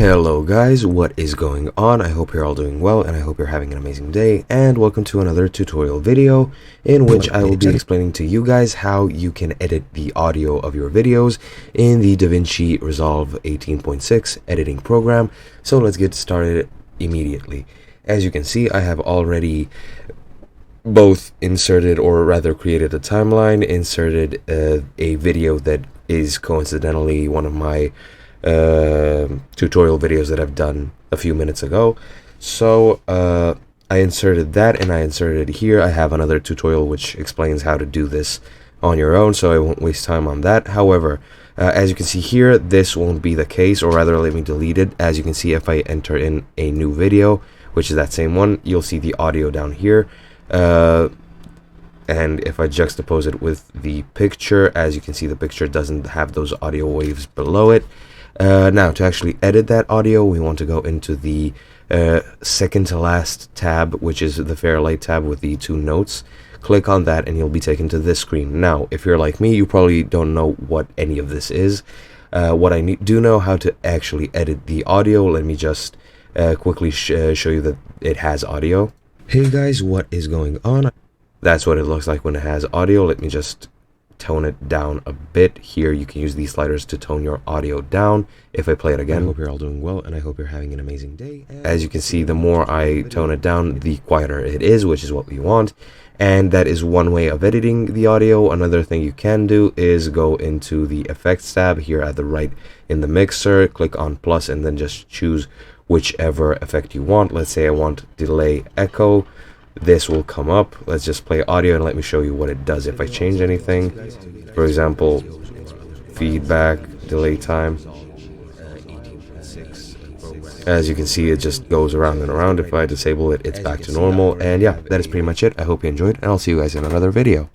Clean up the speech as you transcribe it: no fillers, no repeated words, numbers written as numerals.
Hello guys, what is going on? I hope you're all doing well and I hope you're having an amazing day, and welcome to another tutorial video in which I will be explaining to you guys how you can edit the audio of your videos in the Davinci Resolve 18.6 editing program. So let's get started immediately. As you can see, I have already both inserted, or rather created a timeline, inserted a video that is coincidentally one of my tutorial videos that I've done a few minutes ago. So I inserted that, and I inserted it here. I have another tutorial which explains how to do this on your own, so I won't waste time on that. However, as you can see here, this won't be the case, or rather let me delete it. As you can see, if I enter in a new video, which is that same one, you'll see the audio down here. And if I juxtapose it with the picture, as you can see, the picture doesn't have those audio waves below it. Now, to actually edit that audio, we want to go into the second to last tab, which is the Fairlight tab with the two notes. Click on that and you'll be taken to this screen. Now, if you're like me, you probably don't know what any of this is. What I do know how to actually edit the audio. Let me just quickly show you that it has audio. Hey guys, what is going on? That's what it looks like when it has audio. Let me just tone it down a bit. Here you can use these sliders to tone your audio down. If I play it again, I hope you're all doing well and I hope you're having an amazing day. As you can see, the more I tone it down, the quieter it is, which is what we want. And that is one way of editing the audio. Another thing you can do is go into the effects tab here at the right in the mixer, click on plus, and then just choose whichever effect you want. Let's say I want delay echo. This will come up. Let's just play audio and let me show you what it does if I change anything. For example, feedback, delay time. As you can see, it just goes around and around. If I disable it, it's back to normal. And yeah, that is pretty much it. I hope you enjoyed, and I'll see you guys in another video.